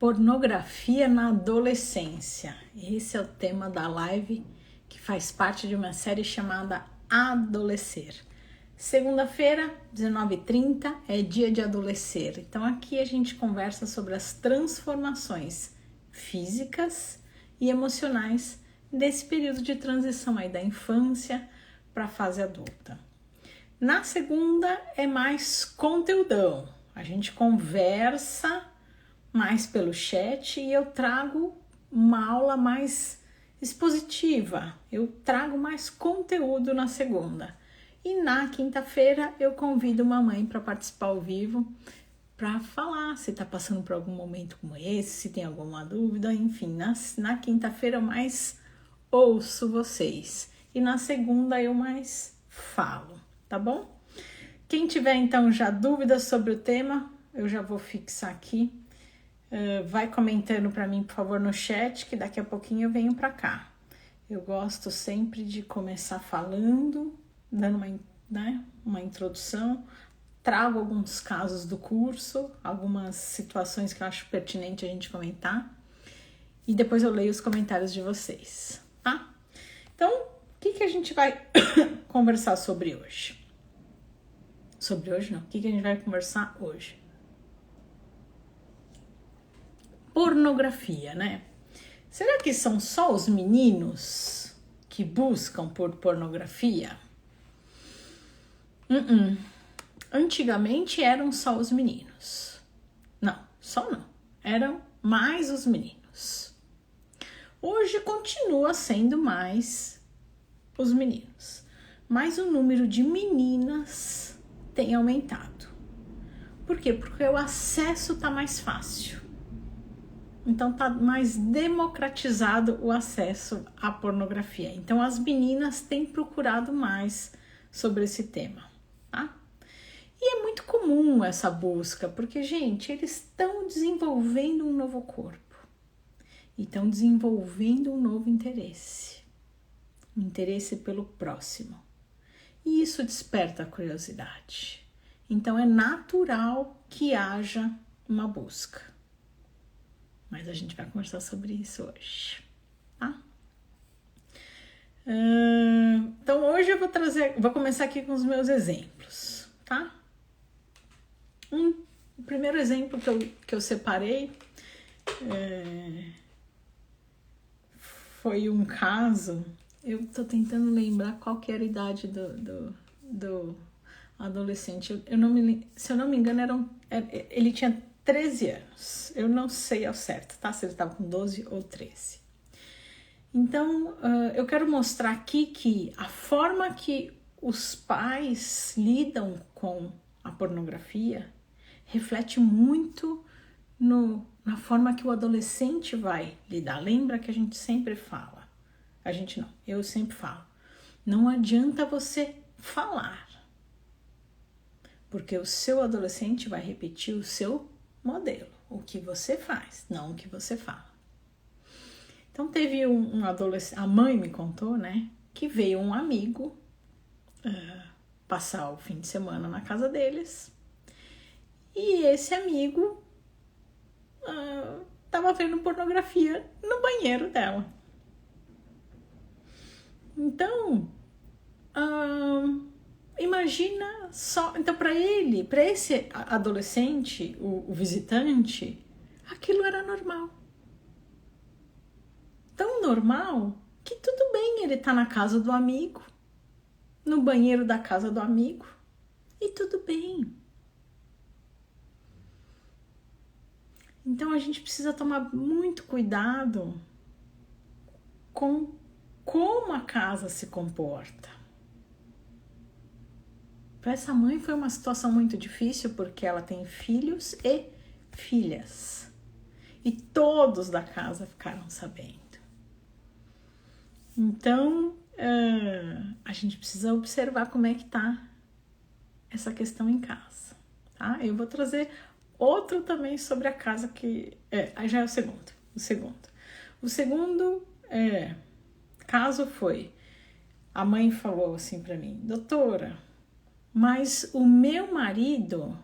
Pornografia na adolescência. Esse é o tema da live que faz parte de uma série chamada Adolescer. Segunda-feira, 19h30, é dia de adolescer. Então aqui a gente conversa sobre as transformações físicas e emocionais desse período de transição aí da infância para a fase adulta. Na segunda é mais conteúdão. A gente conversa mais pelo chat e eu trago uma aula mais expositiva. Eu trago mais conteúdo na segunda. E na quinta-feira eu convido uma mãe para participar ao vivo, para falar se está passando por algum momento como esse, se tem alguma dúvida, enfim. Na quinta-feira eu mais ouço vocês e na segunda eu mais falo, tá bom? Quem tiver então já dúvidas sobre o tema, eu já vou fixar aqui. Vai comentando para mim, por favor, no chat, que daqui a pouquinho eu venho para cá. Eu gosto sempre de começar falando, dando uma introdução, trago alguns casos do curso, algumas situações que eu acho pertinente a gente comentar, e depois eu leio os comentários de vocês, tá? Então, o que a gente vai conversar sobre hoje? Sobre hoje não, o que a gente vai conversar hoje? Pornografia, né? Será que são só os meninos que buscam por pornografia? Antigamente eram só os meninos. Não, só não. Eram mais os meninos. Hoje continua sendo mais os meninos. Mas o número de meninas tem aumentado. Por quê? Porque o acesso tá mais fácil. Então tá mais democratizado o acesso à pornografia. Então as meninas têm procurado mais sobre esse tema, tá? E é muito comum essa busca, porque, gente, eles estão desenvolvendo um novo corpo. E estão desenvolvendo um novo interesse. Um interesse pelo próximo. E isso desperta a curiosidade. Então é natural que haja uma busca. Mas a gente vai conversar sobre isso hoje, tá? Então hoje eu vou começar aqui com os meus exemplos, tá? O primeiro exemplo que eu separei foi um caso. Eu tô tentando lembrar qual que era a idade do adolescente. Se eu não me engano, ele tinha 13 anos. Eu não sei ao certo, tá? Se ele estava com 12 ou 13. Então, eu quero mostrar aqui que a forma que os pais lidam com a pornografia reflete muito na forma que o adolescente vai lidar. Lembra que a gente sempre fala. A gente não, eu sempre falo. Não adianta você falar. Porque o seu adolescente vai repetir o seu modelo, o que você faz, não o que você fala. Então teve um adolescente, a mãe me contou, né, que veio um amigo passar o fim de semana na casa deles e esse amigo tava vendo pornografia no banheiro dela. Então, imagina só, então para esse adolescente, o visitante, aquilo era normal. Tão normal que tudo bem ele tá na casa do amigo, no banheiro da casa do amigo, e tudo bem. Então a gente precisa tomar muito cuidado com como a casa se comporta. Para essa mãe foi uma situação muito difícil porque ela tem filhos e filhas. E todos da casa ficaram sabendo. Então, a gente precisa observar como é que tá essa questão em casa, tá? Eu vou trazer outro também sobre a casa que... aí já é o segundo. O segundo caso foi... A mãe falou assim para mim, doutora... Mas o meu marido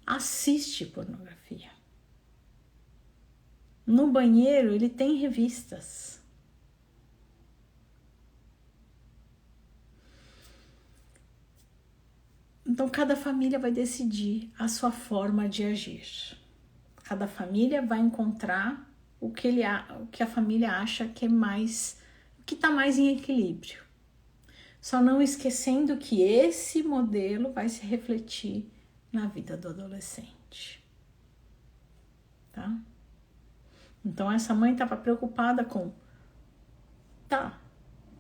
assiste pornografia. No banheiro, ele tem revistas. Então, cada família vai decidir a sua forma de agir. Cada família vai encontrar o que a família acha que é mais, que está mais em equilíbrio. Só não esquecendo que esse modelo vai se refletir na vida do adolescente. Tá? Então, essa mãe estava preocupada com,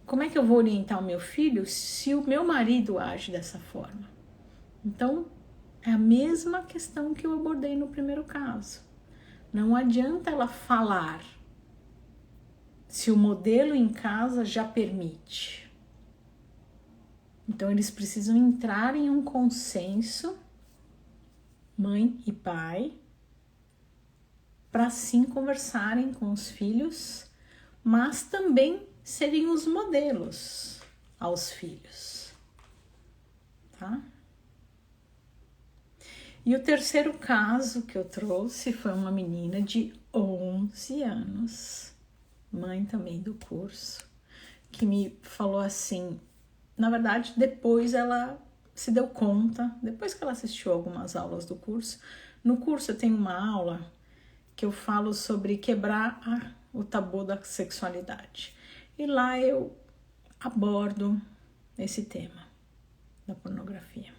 como é que eu vou orientar o meu filho se o meu marido age dessa forma? Então, é a mesma questão que eu abordei no primeiro caso. Não adianta ela falar se o modelo em casa já permite. Então, eles precisam entrar em um consenso, mãe e pai, para sim conversarem com os filhos, mas também serem os modelos aos filhos. Tá? E o terceiro caso que eu trouxe foi uma menina de 11 anos, mãe também do curso, que me falou assim, na verdade, depois ela se deu conta, depois que ela assistiu algumas aulas do curso. No curso eu tenho uma aula que eu falo sobre quebrar o tabu da sexualidade. E lá eu abordo esse tema da pornografia.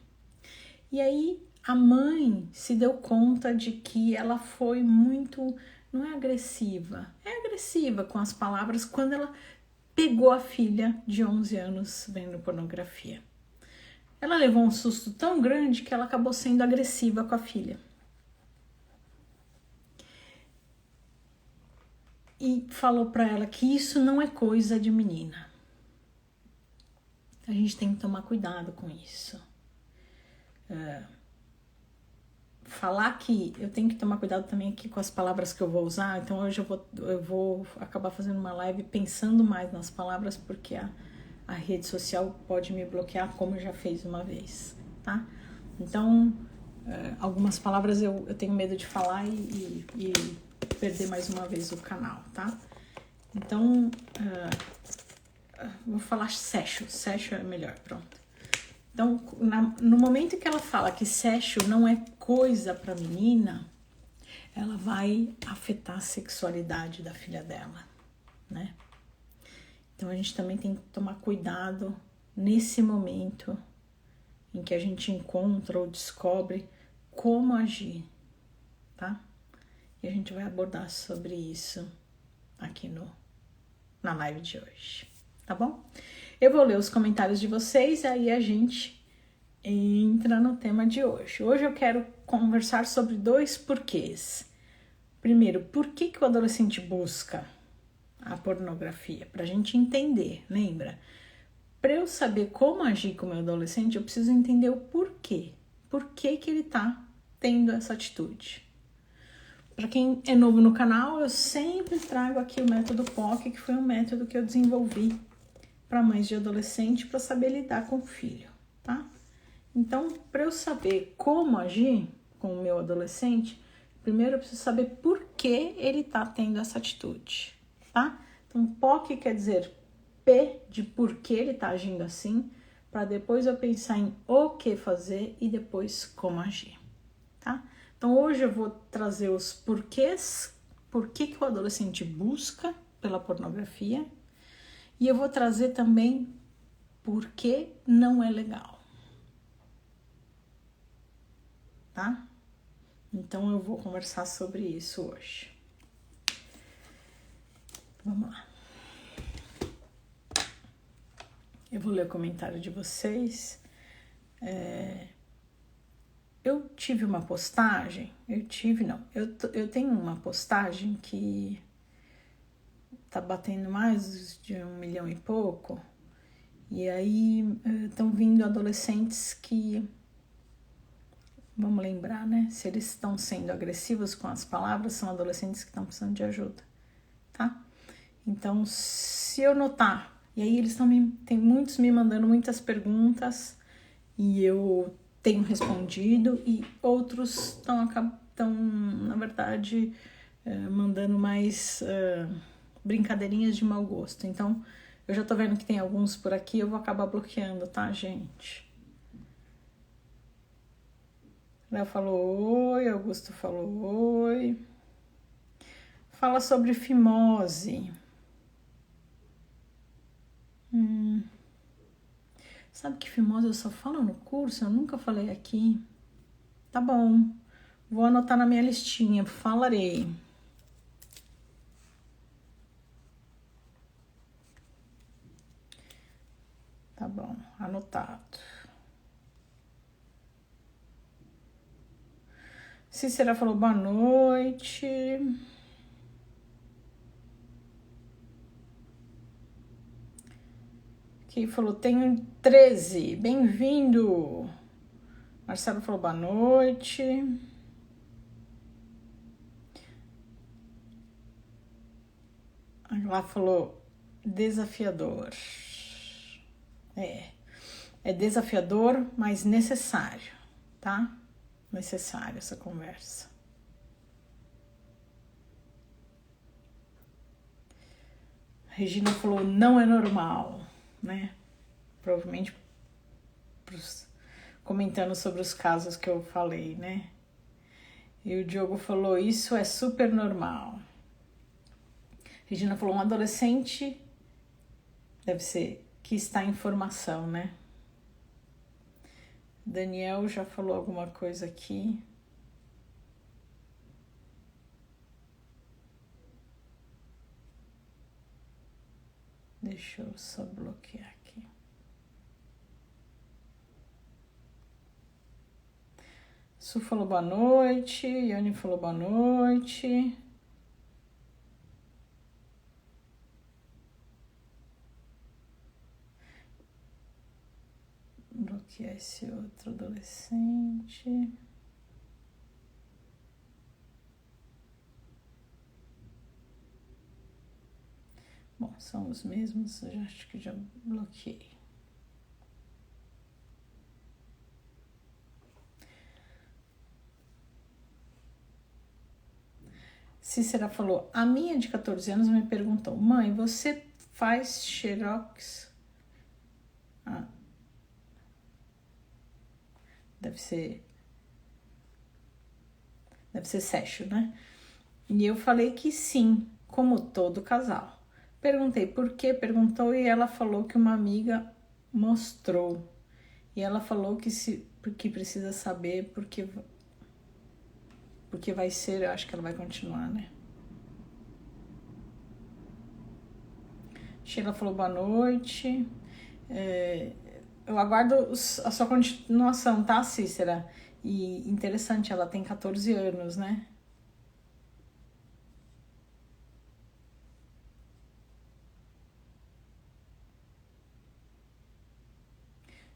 E aí a mãe se deu conta de que ela foi muito, não é agressiva, é agressiva com as palavras quando ela pegou a filha de 11 anos vendo pornografia. Ela levou um susto tão grande que ela acabou sendo agressiva com a filha. E falou para ela que isso não é coisa de menina. A gente tem que tomar cuidado com isso. Falar que eu tenho que tomar cuidado também aqui com as palavras que eu vou usar. Então hoje eu vou acabar fazendo uma live pensando mais nas palavras, porque a rede social pode me bloquear, como eu já fiz uma vez, tá? Então, algumas palavras eu tenho medo de falar e perder mais uma vez o canal, tá? Então, vou falar sexo é melhor, pronto. Então, no momento que ela fala que sexo não é coisa para menina, ela vai afetar a sexualidade da filha dela, né? Então, a gente também tem que tomar cuidado nesse momento em que a gente encontra ou descobre como agir, tá? E a gente vai abordar sobre isso aqui na live de hoje, tá bom? Eu vou ler os comentários de vocês, aí a gente entra no tema de hoje. Hoje eu quero conversar sobre 2 porquês. Primeiro, por que o adolescente busca a pornografia? Pra gente entender, lembra? Para eu saber como agir com o meu adolescente, eu preciso entender o porquê. Por que ele tá tendo essa atitude? Para quem é novo no canal, eu sempre trago aqui o método POC, que foi um método que eu desenvolvi para mães de adolescente para saber lidar com o filho, tá? Então, para eu saber como agir com o meu adolescente, primeiro eu preciso saber por que ele tá tendo essa atitude, tá? Então, POC quer dizer P de por que ele tá agindo assim, para depois eu pensar em o que fazer e depois como agir, tá? Então, hoje eu vou trazer os porquês, por que o adolescente busca pela pornografia, e eu vou trazer também por que não é legal, tá? Então, eu vou conversar sobre isso hoje. Vamos lá. Eu vou ler o comentário de vocês. Eu tive uma postagem, eu tenho uma postagem que tá batendo mais de 1 milhão e pouco, e aí estão vindo adolescentes que, vamos lembrar, né, se eles estão sendo agressivos com as palavras, são adolescentes que estão precisando de ajuda, tá? Então, se eu notar, e aí eles tem muitos me mandando muitas perguntas, e eu tenho respondido, e outros estão, na verdade, mandando mais brincadeirinhas de mau gosto. Então, eu já tô vendo que tem alguns por aqui, eu vou acabar bloqueando, tá, gente? Léo falou oi, Augusto falou oi. Fala sobre fimose. Sabe que fimose eu só falo no curso? Eu nunca falei aqui. Tá bom. Vou anotar na minha listinha. Falarei. Tá bom. Anotado. Cícera falou boa noite. Quem falou tenho 13. Bem-vindo. Marcelo falou boa noite. Lá falou desafiador. É desafiador, mas necessário, tá? Necessário essa conversa. Regina falou não é normal, né? Provavelmente comentando sobre os casos que eu falei, né? E o Diogo falou isso é super normal. Regina falou um adolescente deve ser que está em formação, né? Daniel já falou alguma coisa aqui. Deixa eu só bloquear aqui. Su falou boa noite. Yane falou boa noite. Bloquear esse outro adolescente. Bom, são os mesmos, eu já acho que já bloqueei. Cícera falou, a minha de 14 anos me perguntou, mãe, você faz xerox? Deve ser session, né? E eu falei que sim, como todo casal. Perguntei por quê, perguntou e ela falou que uma amiga mostrou. E ela falou que precisa saber porque vai ser, eu acho que ela vai continuar, né? Sheila falou boa noite. Eu aguardo a sua continuação, tá, Cícera? E interessante, ela tem 14 anos, né?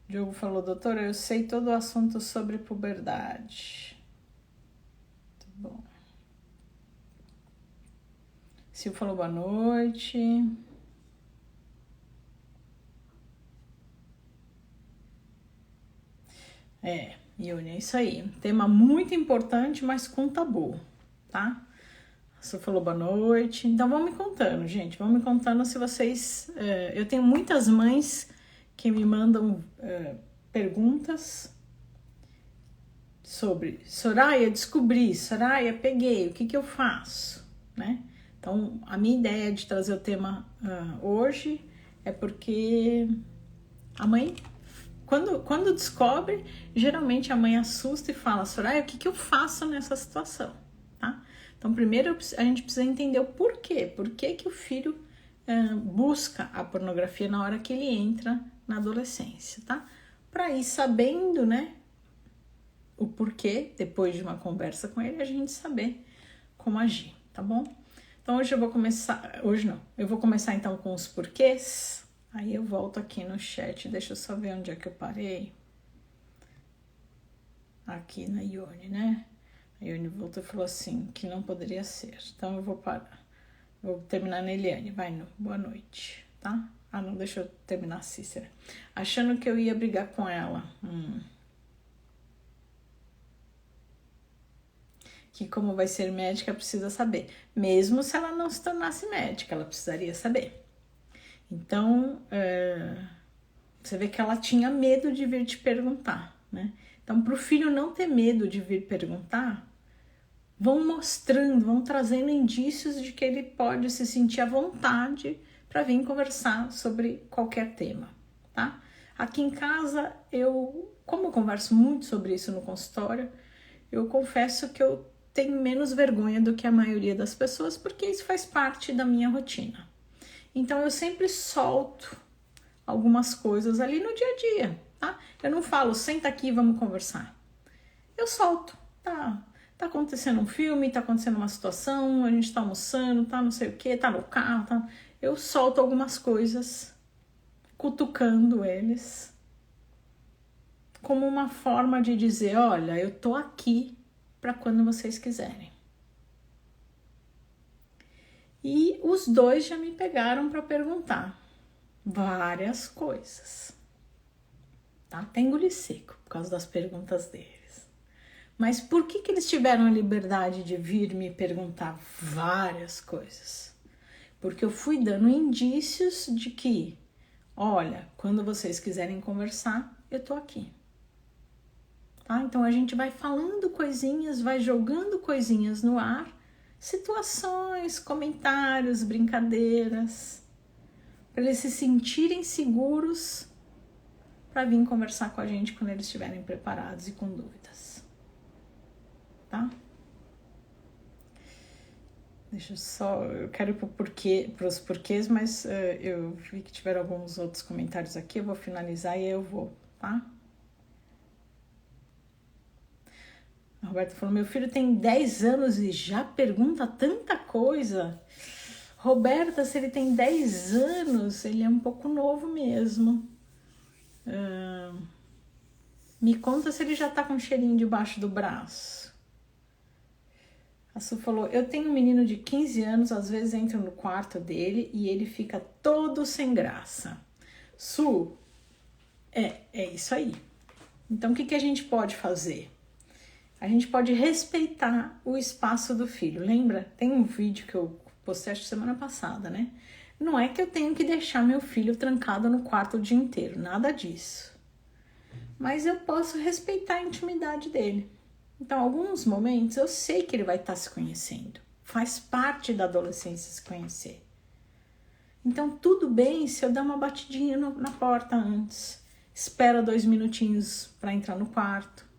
Diogo falou, doutora, eu sei todo o assunto sobre puberdade. Muito bom. Sil falou boa noite. Ione, é isso aí. Tema muito importante, mas com tabu, tá? Você falou boa noite. Então, vão me contando, gente. Vão me contando se vocês... eu tenho muitas mães que me mandam perguntas sobre Soraya, descobri, Soraya, peguei, o que eu faço, né? Então, a minha ideia de trazer o tema hoje é porque a mãe, quando descobre, geralmente a mãe assusta e fala, Soraya, o que eu faço nessa situação, tá? Então, primeiro a gente precisa entender o porquê. Por que o filho busca a pornografia na hora que ele entra na adolescência, tá? Para ir sabendo, né, o porquê, depois de uma conversa com ele, a gente saber como agir, tá bom? Então hoje eu vou começar, eu vou começar então com os porquês, aí eu volto aqui no chat, deixa eu só ver onde é que eu parei. Aqui na Ione, né? A Ione voltou e falou assim, que não poderia ser, então eu vou parar. Vou terminar na Eliane, boa noite, tá? Ah, não, deixa eu terminar, Cícera. Achando que eu ia brigar com ela. que como vai ser médica precisa saber. Mesmo se ela não se tornasse médica, ela precisaria saber. Então, você vê que ela tinha medo de vir te perguntar, né? Então, para o filho não ter medo de vir perguntar, vão mostrando, vão trazendo indícios de que ele pode se sentir à vontade para vir conversar sobre qualquer tema, tá? Aqui em casa, como eu converso muito sobre isso no consultório, eu confesso que eu tenho menos vergonha do que a maioria das pessoas, porque isso faz parte da minha rotina. Então, eu sempre solto algumas coisas ali no dia a dia, tá? Eu não falo, senta aqui e vamos conversar. Eu solto, tá acontecendo um filme, tá acontecendo uma situação, a gente tá almoçando, tá não sei o que, tá no carro, tá... Eu solto algumas coisas, cutucando eles, como uma forma de dizer, olha, eu tô aqui para quando vocês quiserem. E os dois já me pegaram para perguntar várias coisas, tá? Até engoli seco por causa das perguntas deles. Mas por que eles tiveram a liberdade de vir me perguntar várias coisas? Porque eu fui dando indícios de que, olha, quando vocês quiserem conversar, eu tô aqui. Tá? Então a gente vai falando coisinhas, vai jogando coisinhas no ar, situações, comentários, brincadeiras, para eles se sentirem seguros para vir conversar com a gente quando eles estiverem preparados e com dúvidas. Tá? Deixa eu só, eu quero ir para os porquês, mas eu vi que tiveram alguns outros comentários aqui, eu vou finalizar e aí eu vou, tá? A Roberta falou, meu filho tem 10 anos e já pergunta tanta coisa. Roberta, se ele tem 10 anos, ele é um pouco novo mesmo. Me conta se ele já tá com um cheirinho debaixo do braço. A Su falou, eu tenho um menino de 15 anos, às vezes entro no quarto dele e ele fica todo sem graça. Su, é isso aí. Então, o que a gente pode fazer? A gente pode respeitar o espaço do filho. Lembra? Tem um vídeo que eu postei acho semana passada, né? Não é que eu tenho que deixar meu filho trancado no quarto o dia inteiro, nada disso. Mas eu posso respeitar a intimidade dele. Então, alguns momentos eu sei que ele vai estar se conhecendo. Faz parte da adolescência se conhecer. Então, tudo bem se eu dar uma batidinha na porta antes. Espera 2 minutinhos para entrar no quarto.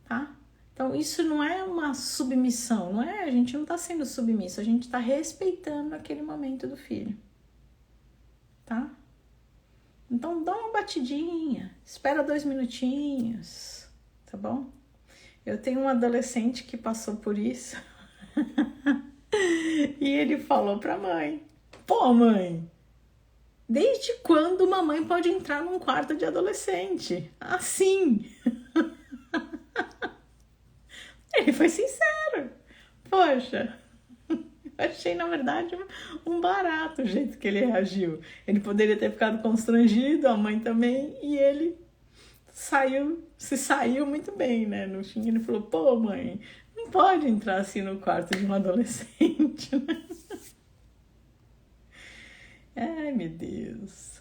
Tá? Então, isso não é uma submissão, não é? A gente não está sendo submisso, a gente está respeitando aquele momento do filho. Tá? Então, dá uma batidinha, espera 2 minutinhos, tá bom? Eu tenho um adolescente que passou por isso e ele falou pra mãe, pô mãe, desde quando uma mãe pode entrar num quarto de adolescente? Assim. Ele foi sincero. Poxa, achei na verdade um barato o jeito que ele reagiu. Ele poderia ter ficado constrangido, a mãe também, e ele se saiu muito bem, né? No fim ele falou, pô mãe, não pode entrar assim no quarto de um adolescente, né? Ai, meu Deus.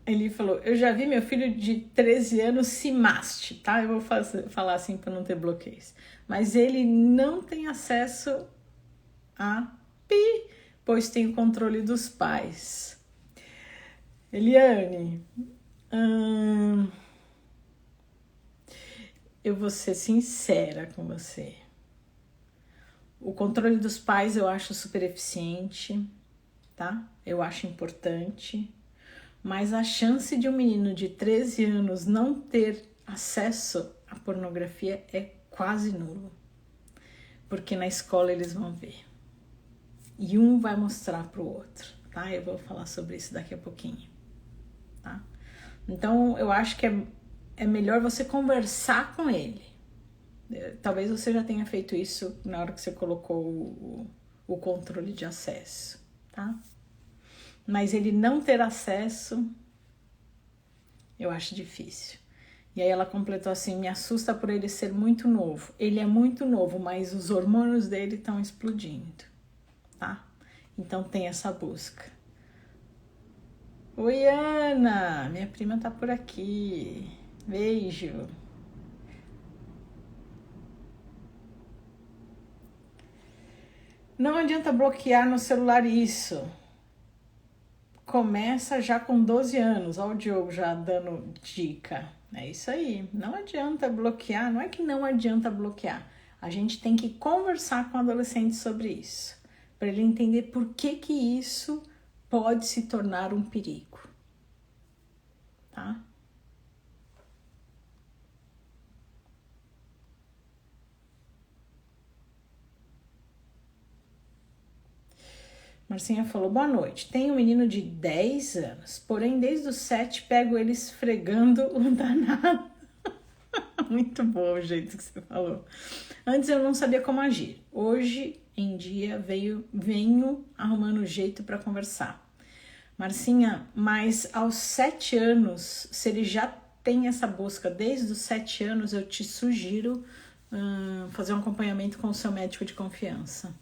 Ele falou, eu já vi meu filho de 13 anos se maste, tá? Eu vou falar assim para não ter bloqueios. Mas ele não tem acesso a pi, pois tem o controle dos pais. Eliane, eu vou ser sincera com você. O controle dos pais eu acho super eficiente, tá? Eu acho importante. Mas a chance de um menino de 13 anos não ter acesso à pornografia é quase nulo. Porque na escola eles vão ver. E um vai mostrar para o outro, tá? Eu vou falar sobre isso daqui a pouquinho, tá? Então, eu acho que é melhor você conversar com ele. Talvez você já tenha feito isso na hora que você colocou o controle de acesso, tá? Mas ele não ter acesso, eu acho difícil. E aí ela completou assim: me assusta por ele ser muito novo. Ele é muito novo, mas os hormônios dele estão explodindo, tá? Então tem essa busca. Oi, Ana! Minha prima tá por aqui. Beijo. Não adianta bloquear no celular isso. Começa já com 12 anos. Olha o Diogo já dando dica. É isso aí. Não adianta bloquear. Não é que não adianta bloquear. A gente tem que conversar com o adolescente sobre isso. Para ele entender por que isso pode se tornar um perigo. Tá? Marcinha falou: boa noite. Tenho um menino de 10 anos, porém desde os 7 pego ele esfregando o danado. Muito bom o jeito que você falou. Antes eu não sabia como agir. Hoje em dia venho arrumando jeito para conversar. Marcinha, mas aos 7 anos, se ele já tem essa busca desde os 7 anos, eu te sugiro fazer um acompanhamento com o seu médico de confiança,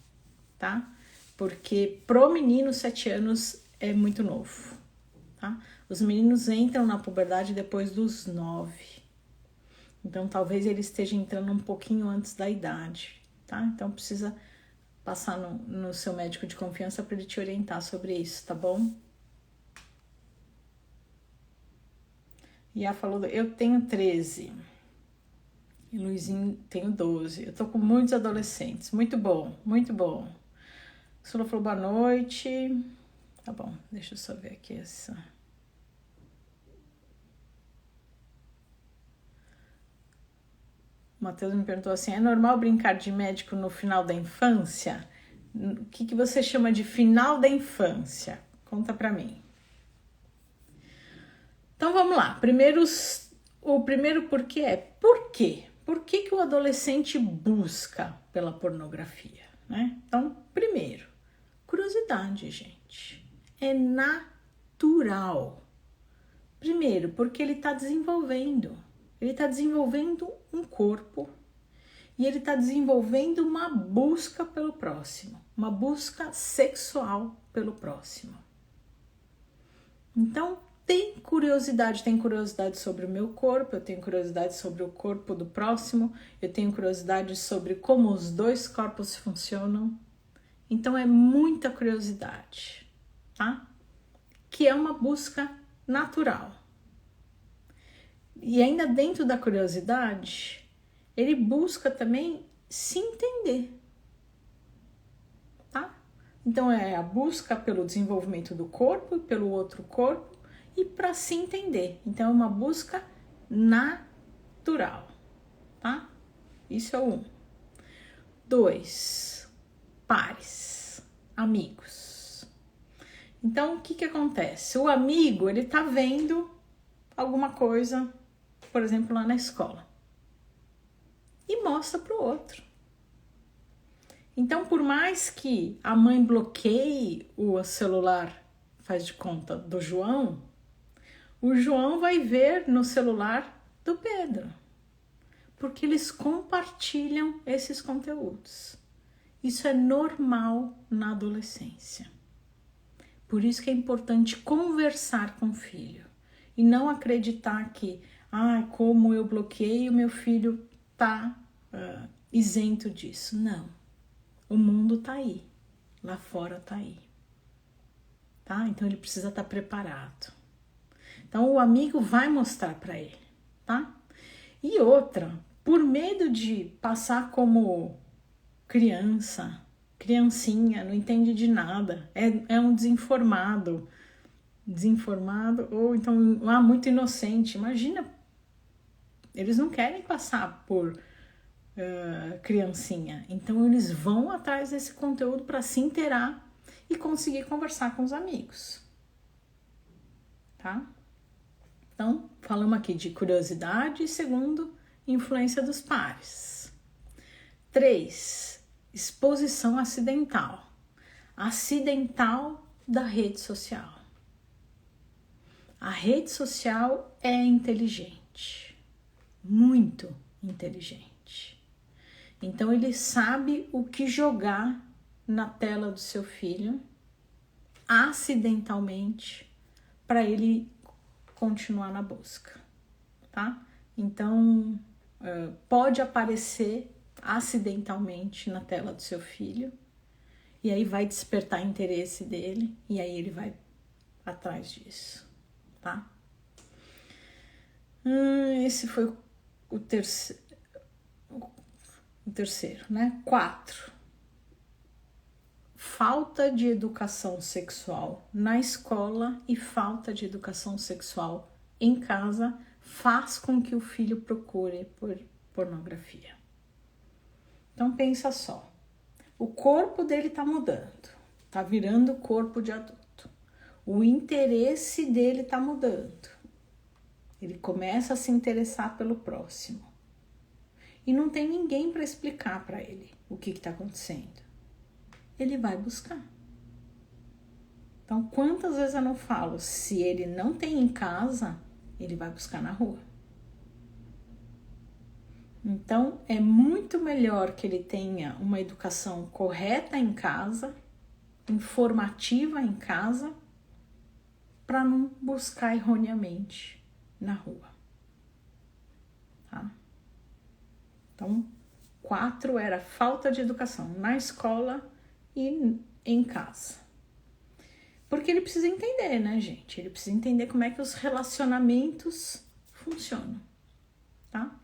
tá? Porque pro menino 7 anos é muito novo, tá? Os meninos entram na puberdade depois dos 9. Então talvez ele esteja entrando um pouquinho antes da idade, tá? Então precisa passar no seu médico de confiança para ele te orientar sobre isso, tá bom? E a falou: eu tenho 13. E Luizinho tenho 12. Eu tô com muitos adolescentes. Muito bom, muito bom. Sula falou: boa noite. Tá bom, deixa eu só ver aqui essa. O Matheus me perguntou assim: é normal brincar de médico no final da infância? O que você chama de final da infância? Conta pra mim. Então vamos lá. O primeiro porquê é por quê? Por que o adolescente busca pela pornografia, né? Então, primeiro, curiosidade, gente. É natural. Primeiro, porque ele está desenvolvendo. Ele está desenvolvendo um corpo e ele está desenvolvendo uma busca pelo próximo, uma busca sexual pelo próximo. Então, tem curiosidade sobre o meu corpo, eu tenho curiosidade sobre o corpo do próximo, eu tenho curiosidade sobre como os dois corpos funcionam. Então, é muita curiosidade, tá? Que é uma busca natural. E ainda dentro da curiosidade, ele busca também se entender, tá? Então, é a busca pelo desenvolvimento do corpo e pelo outro corpo e para se entender. Então, é uma busca natural, tá? Isso é o 1. 2, pares, amigos. Então, o que acontece? O amigo, ele tá vendo alguma coisa, por exemplo, lá na escola, e mostra pro outro. Então, por mais que a mãe bloqueie o celular, faz de conta, do João, o João vai ver no celular do Pedro, porque eles compartilham esses conteúdos. Isso é normal na adolescência. Por isso que é importante conversar com o filho e não acreditar que, como eu bloqueei, o meu filho tá isento disso. Não. O mundo tá aí. Lá fora tá aí. Tá? Então ele precisa estar preparado. Então o amigo vai mostrar para ele, tá? E outra, por medo de passar como criancinha, não entende de nada, é um desinformado, ou então muito inocente. Imagina, eles não querem passar por criancinha, então eles vão atrás desse conteúdo para se inteirar e conseguir conversar com os amigos, tá? Então, falamos aqui de curiosidade e segundo, influência dos pares. 3, exposição acidental. Acidental da rede social. A rede social é inteligente. muito inteligente. Então ele sabe o que jogar na tela do seu filho acidentalmente para ele continuar na busca, tá? Então pode aparecer acidentalmente na tela do seu filho e aí vai despertar interesse dele e aí ele vai atrás disso, tá? Esse foi o terceiro, né? 4. Falta de educação sexual na escola e falta de educação sexual em casa faz com que o filho procure por pornografia. Então pensa só, o corpo dele tá mudando, tá virando corpo de adulto. O interesse dele tá mudando. Ele começa a se interessar pelo próximo. E não tem ninguém para explicar para ele o que está acontecendo. Ele vai buscar. Então, quantas vezes eu não falo, se ele não tem em casa, ele vai buscar na rua. Então, é muito melhor que ele tenha uma educação correta em casa, informativa em casa, para não buscar erroneamente na rua. Tá? Então, 4 era falta de educação na escola e em casa. Porque ele precisa entender, né, gente? Ele precisa entender como é que os relacionamentos funcionam, tá?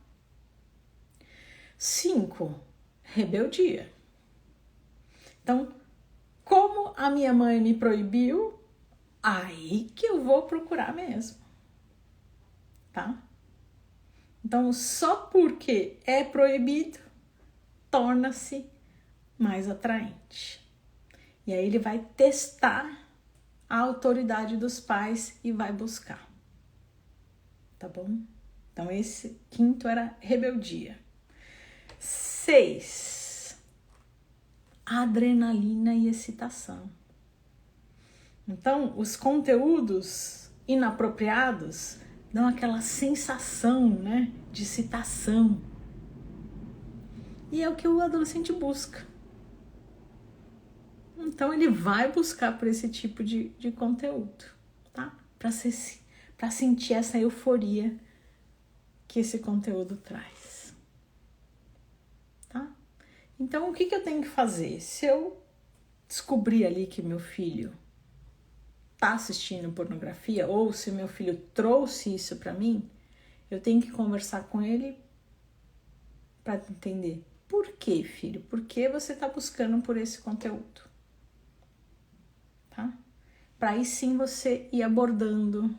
5, rebeldia. Então, como a minha mãe me proibiu, aí que eu vou procurar mesmo, tá? Então, só porque é proibido, torna-se mais atraente. E aí ele vai testar a autoridade dos pais e vai buscar. Tá bom? Então, esse 5 era rebeldia. 6, adrenalina e excitação. Então, os conteúdos inapropriados dão aquela sensação, né, de excitação. E é o que o adolescente busca. Então, ele vai buscar por esse tipo de conteúdo, tá? Para sentir essa euforia que esse conteúdo traz, tá? Então, o que eu tenho que fazer? Se eu descobrir ali que meu filho tá assistindo pornografia, ou se meu filho trouxe isso para mim, eu tenho que conversar com ele para entender. Por que, filho? Por que você tá buscando por esse conteúdo? Tá? Para aí sim você ir abordando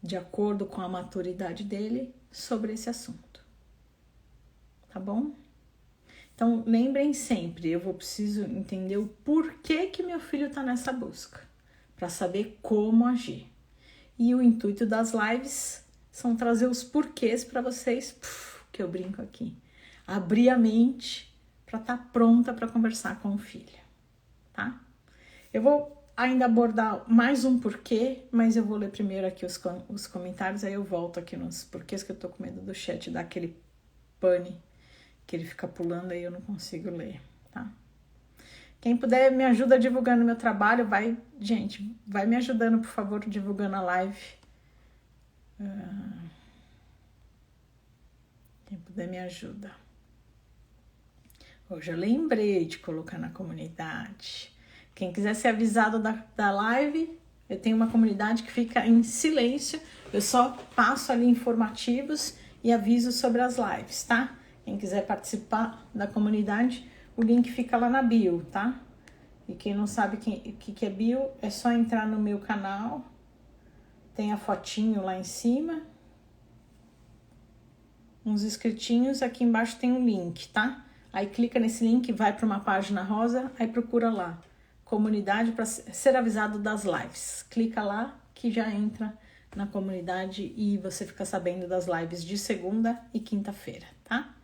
de acordo com a maturidade dele sobre esse assunto. Tá bom? Então, lembrem sempre, eu preciso entender o porquê que meu filho está nessa busca, para saber como agir. E o intuito das lives são trazer os porquês para vocês, que eu brinco aqui, abrir a mente para estar pronta para conversar com o filho, tá? Eu vou ainda abordar mais um porquê, mas eu vou ler primeiro aqui os comentários, aí eu volto aqui nos porquês, que eu tô com medo do chat dar aquele pane que ele fica pulando, aí eu não consigo ler, tá? Quem puder me ajuda divulgando meu trabalho, gente, vai me ajudando, por favor, divulgando a live. Quem puder me ajuda. Hoje eu lembrei de colocar na comunidade. Quem quiser ser avisado da live, eu tenho uma comunidade que fica em silêncio, eu só passo ali informativos e aviso sobre as lives, tá? Quem quiser participar da comunidade, o link fica lá na bio, tá? E quem não sabe o que é bio, é só entrar no meu canal. Tem a fotinho lá em cima. Uns inscritinhos, aqui embaixo tem um link, tá? Aí clica nesse link, vai para uma página rosa, aí procura lá. Comunidade para ser avisado das lives. Clica lá que já entra na comunidade e você fica sabendo das lives de segunda e quinta-feira, tá?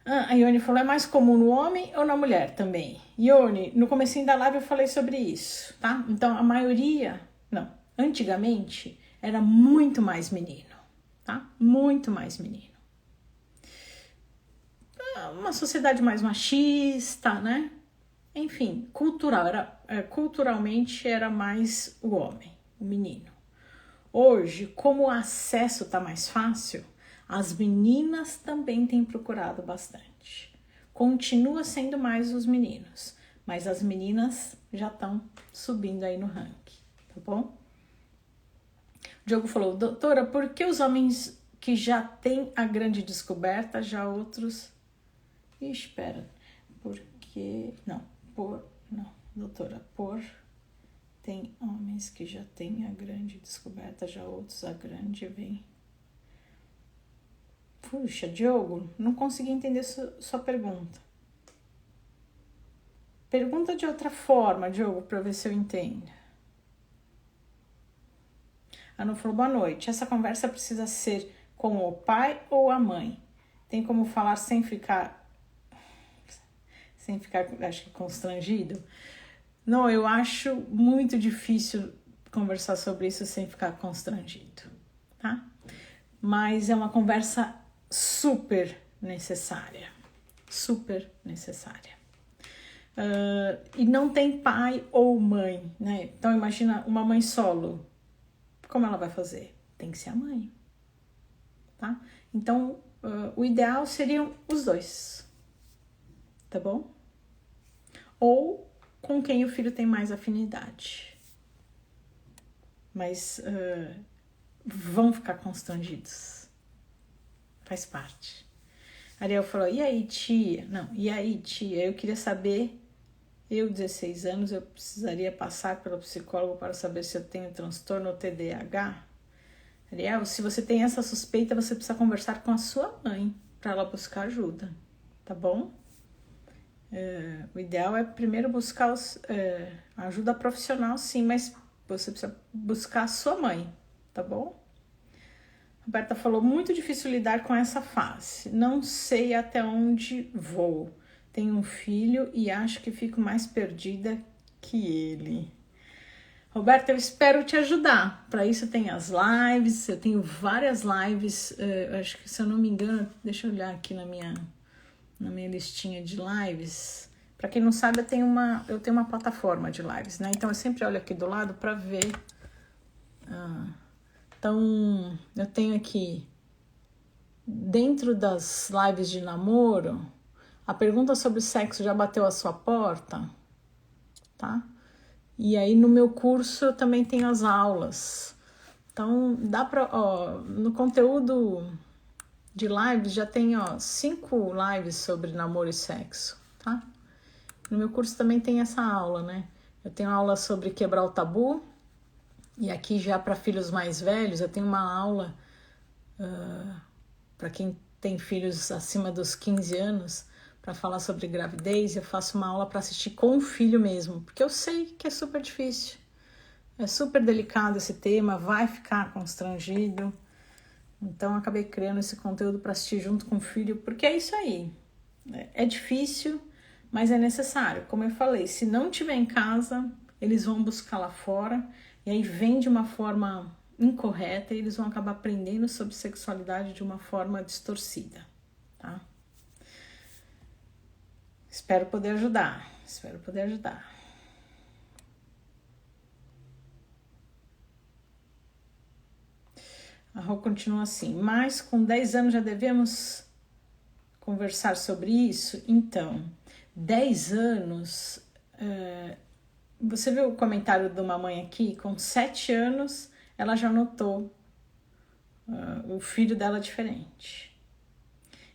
A Ione falou, é mais comum no homem ou na mulher também? Ione, no comecinho da live eu falei sobre isso, tá? Então, a maioria, antigamente, era muito mais menino. tá? Muito mais menino. Uma sociedade mais machista, né? Enfim, culturalmente era mais o homem, o menino. Hoje, como o acesso está mais fácil, as meninas também têm procurado bastante. Continua sendo mais os meninos, mas as meninas já estão subindo aí no ranking, tá bom? O Diogo falou, doutora, por que os homens que já têm a grande descoberta, já outros... Espera, porque... Não, doutora, tem homens que já têm a grande descoberta, já outros a grande vem... Puxa, Diogo, não consegui entender sua pergunta. Pergunta de outra forma, Diogo, para ver se eu entendo. A Anu falou, boa noite. Essa conversa precisa ser com o pai ou a mãe? Tem como falar sem ficar, acho que constrangido? Não, eu acho muito difícil conversar sobre isso sem ficar constrangido, tá? Mas é uma conversa super necessária. Super necessária. E não tem pai ou mãe, né? Então imagina uma mãe solo. Como ela vai fazer? Tem que ser a mãe, tá? Então o ideal seriam os dois, tá bom? Ou com quem o filho tem mais afinidade. Mas vão ficar constrangidos. Faz parte. Ariel falou, e aí, tia? Não, e aí, tia? Eu queria saber, 16 anos, eu precisaria passar pelo psicólogo para saber se eu tenho transtorno ou TDAH? Ariel, se você tem essa suspeita, você precisa conversar com a sua mãe para ela buscar ajuda, tá bom? O ideal é primeiro buscar ajuda profissional, sim, mas você precisa buscar a sua mãe, tá bom? Roberta falou, muito difícil lidar com essa fase. Não sei até onde vou. Tenho um filho e acho que fico mais perdida que ele. Roberta, eu espero te ajudar. Para isso tem as lives, eu tenho várias lives. Acho que, se eu não me engano, deixa eu olhar aqui na minha listinha de lives. Para quem não sabe, eu tenho uma plataforma de lives, né? Então eu sempre olho aqui do lado para ver... Então, eu tenho aqui, dentro das lives de namoro, a pergunta sobre sexo já bateu a sua porta, tá? E aí, no meu curso, eu também tenho as aulas. Então, dá pra, no conteúdo de lives, já tem, 5 lives sobre namoro e sexo, tá? No meu curso também tem essa aula, né? Eu tenho aula sobre quebrar o tabu. E aqui já para filhos mais velhos, eu tenho uma aula para quem tem filhos acima dos 15 anos, para falar sobre gravidez. Eu faço uma aula para assistir com o filho mesmo, porque eu sei que é super difícil. É super delicado esse tema, vai ficar constrangido. Então eu acabei criando esse conteúdo para assistir junto com o filho, porque é isso aí. É difícil, mas é necessário. Como eu falei, se não tiver em casa, eles vão buscar lá fora. E aí vem de uma forma incorreta e eles vão acabar aprendendo sobre sexualidade de uma forma distorcida, tá? Espero poder ajudar. A Rô continua assim, mas com 10 anos já devemos conversar sobre isso? Então, 10 anos... Você viu o comentário de uma mãe aqui? Com 7 anos, ela já notou o filho dela diferente.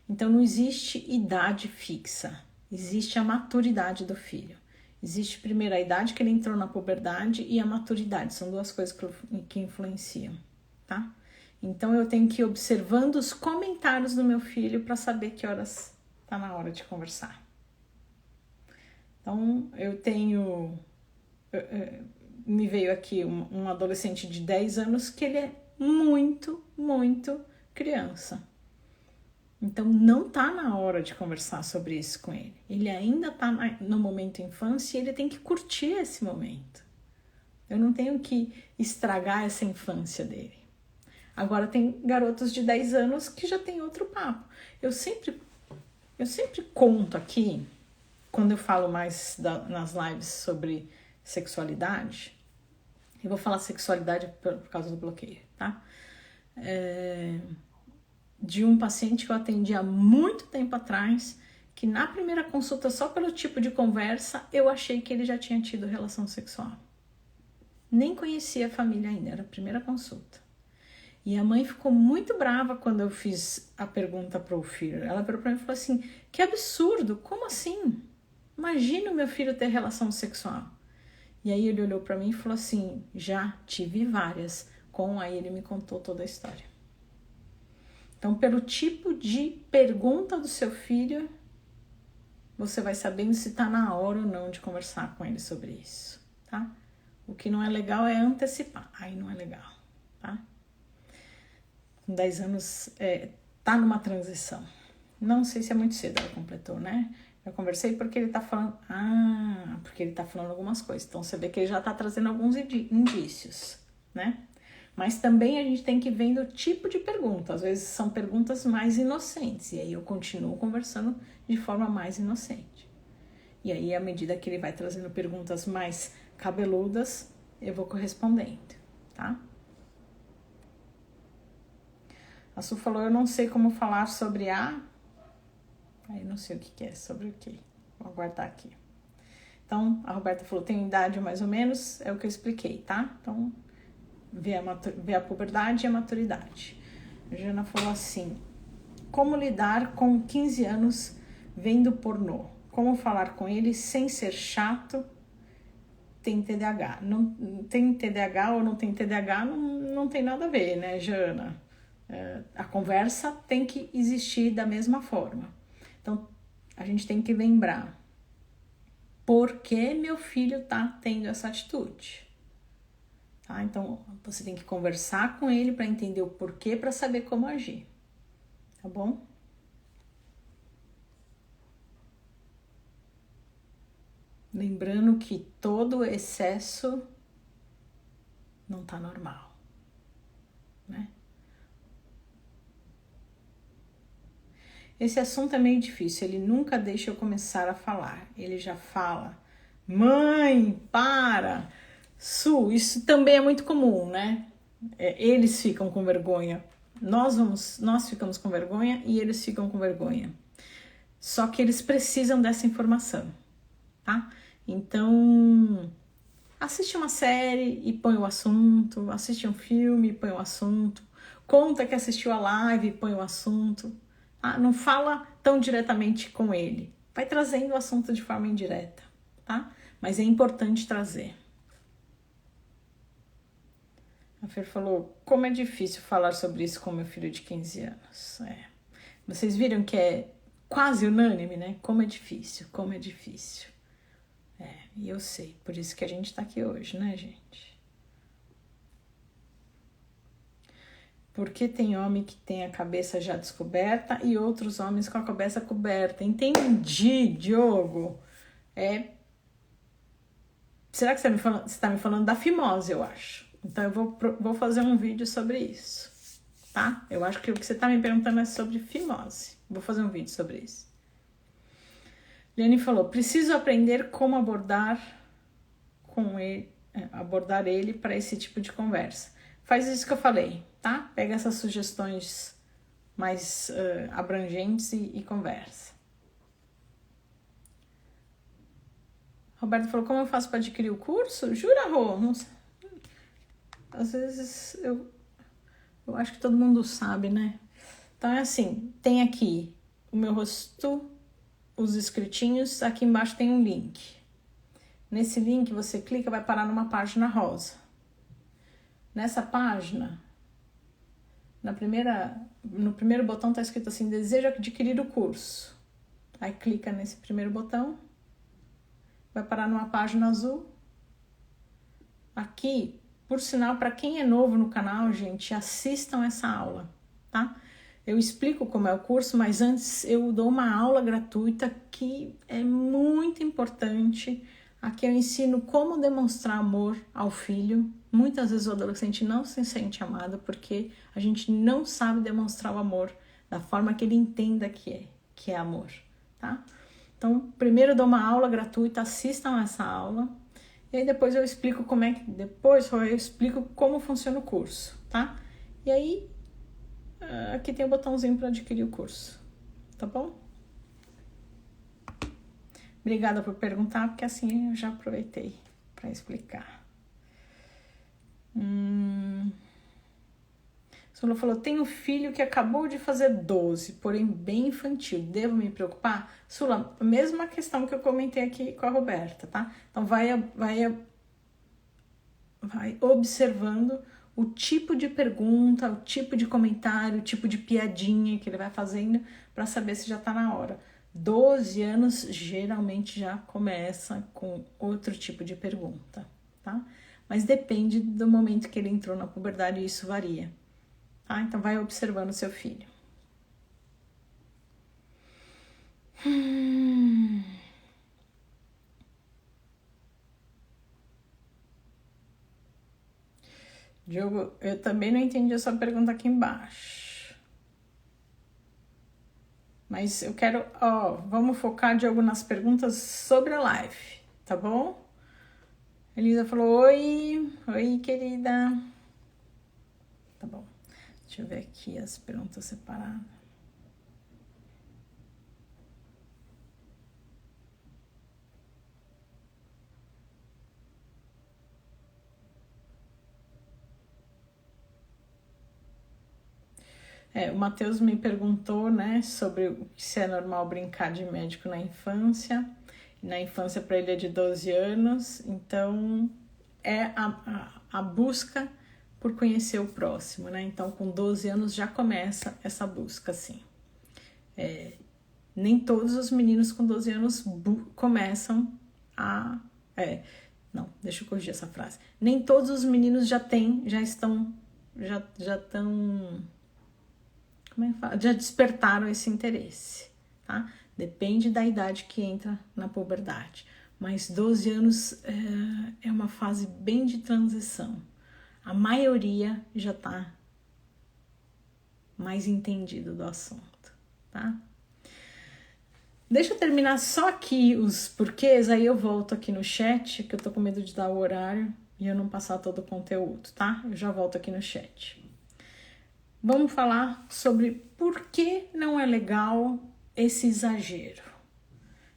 Então, não existe idade fixa. Existe a maturidade do filho. Existe primeiro a idade que ele entrou na puberdade e a maturidade. São duas coisas que influenciam, tá? Então, eu tenho que ir observando os comentários do meu filho para saber que horas tá na hora de conversar. Então, eu tenho... me veio aqui um adolescente de 10 anos que ele é muito, muito criança. Então, não tá na hora de conversar sobre isso com ele. Ele ainda tá no momento infância e ele tem que curtir esse momento. Eu não tenho que estragar essa infância dele. Agora tem garotos de 10 anos que já tem outro papo. Eu sempre conto aqui, quando eu falo mais nas lives sobre sexualidade, eu vou falar sexualidade por causa do bloqueio, tá? De um paciente que eu atendi há muito tempo atrás, que na primeira consulta, só pelo tipo de conversa, eu achei que ele já tinha tido relação sexual. Nem conhecia a família ainda, era a primeira consulta. E a mãe ficou muito brava quando eu fiz a pergunta para o filho. Ela virou para mim e falou assim, que absurdo, como assim? Imagina o meu filho ter relação sexual. E aí ele olhou para mim e falou assim, já tive várias. Aí ele me contou toda a história. Então, pelo tipo de pergunta do seu filho, você vai sabendo se está na hora ou não de conversar com ele sobre isso, tá? O que não é legal é antecipar, aí não é legal, tá? Com 10 anos, tá numa transição. Não sei se é muito cedo, ela completou, né? Eu conversei porque ele tá falando... porque ele tá falando algumas coisas. Então, você vê que ele já tá trazendo alguns indícios, né? Mas também a gente tem que ver o tipo de pergunta. Às vezes são perguntas mais inocentes. E aí eu continuo conversando de forma mais inocente. E aí, à medida que ele vai trazendo perguntas mais cabeludas, eu vou correspondendo, tá? A Su falou, eu não sei como falar sobre a... Aí não sei o que é, sobre o que. Vou aguardar aqui. Então, a Roberta falou, tem idade mais ou menos, é o que eu expliquei, tá? Então, ver a puberdade e a maturidade. A Jana falou assim, como lidar com 15 anos vendo pornô? Como falar com ele sem ser chato? Tem TDAH. Não tem TDAH ou não tem TDAH, não tem nada a ver, né, Jana? A conversa tem que existir da mesma forma. Então, a gente tem que lembrar por que meu filho tá tendo essa atitude. Tá? Então, você tem que conversar com ele para entender o porquê, para saber como agir. Tá bom? Lembrando que todo excesso não tá normal, né? Esse assunto é meio difícil, ele nunca deixa eu começar a falar. Ele já fala, mãe, para! Su, isso também é muito comum, né? Eles ficam com vergonha. Nós ficamos com vergonha e eles ficam com vergonha. Só que eles precisam dessa informação, tá? Então, assiste uma série e põe o assunto, assiste um filme e põe o assunto, conta que assistiu a live e põe o assunto. Não fala tão diretamente com ele. Vai trazendo o assunto de forma indireta, tá? Mas é importante trazer. A Fer falou, como é difícil falar sobre isso com meu filho de 15 anos. Vocês viram que é quase unânime, né? Como é difícil, como é difícil. E eu sei, por isso que a gente tá aqui hoje, né, gente? Porque tem homem que tem a cabeça já descoberta e outros homens com a cabeça coberta. Entendi, Diogo. Será que você está me falando da fimose, eu acho. Então eu vou fazer um vídeo sobre isso, tá? Eu acho que o que você está me perguntando é sobre fimose. Vou fazer um vídeo sobre isso. Liane falou, preciso aprender como abordar ele para esse tipo de conversa. Faz isso que eu falei, tá? Pega essas sugestões mais abrangentes e conversa. Roberto falou, como eu faço para adquirir o curso? Jura, Rô? Não sei. Às vezes eu acho que todo mundo sabe, né? Então é assim, tem aqui o meu rosto, os escritinhos, aqui embaixo tem um link. Nesse link você clica, vai parar numa página rosa. Nessa página, no primeiro botão tá escrito assim, deseja adquirir o curso. Aí clica nesse primeiro botão, vai parar numa página azul. Aqui, por sinal, para quem é novo no canal, gente, assistam essa aula, tá? Eu explico como é o curso, mas antes eu dou uma aula gratuita que é muito importante Aqui eu ensino como demonstrar amor ao filho. Muitas vezes o adolescente não se sente amado porque a gente não sabe demonstrar o amor da forma que ele entenda que é amor, tá? Então, primeiro eu dou uma aula gratuita, assistam essa aula. E aí depois eu explico como funciona o curso, tá? E aí, aqui tem o botãozinho para adquirir o curso, tá bom? Obrigada por perguntar, porque assim eu já aproveitei para explicar. Sula falou, tenho filho que acabou de fazer 12, porém bem infantil. Devo me preocupar? Sula, a mesma questão que eu comentei aqui com a Roberta, tá? Então vai observando o tipo de pergunta, o tipo de comentário, o tipo de piadinha que ele vai fazendo para saber se já tá na hora. 12 anos geralmente já começa com outro tipo de pergunta, tá? Mas depende do momento que ele entrou na puberdade e isso varia, tá? Então vai observando o seu filho. Diogo, eu também não entendi a sua pergunta aqui embaixo. Mas eu quero, vamos focar, Diogo, nas perguntas sobre a live, tá bom? Elisa falou, oi, querida. Tá bom, deixa eu ver aqui as perguntas separadas. O Matheus me perguntou, né, sobre se é normal brincar de médico na infância. Na infância para ele é de 12 anos, então é a busca por conhecer o próximo, né? Então com 12 anos já começa essa busca, assim. Nem todos os meninos com 12 anos começam a... não, deixa eu corrigir essa frase. Nem todos os meninos já estão... já despertaram esse interesse, tá? Depende da idade que entra na puberdade. Mas 12 anos é uma fase bem de transição. A maioria já tá mais entendido do assunto, tá? Deixa eu terminar só aqui os porquês, aí eu volto aqui no chat, que eu tô com medo de dar o horário e eu não passar todo o conteúdo, tá? Eu já volto aqui no chat. Vamos falar sobre por que não é legal esse exagero.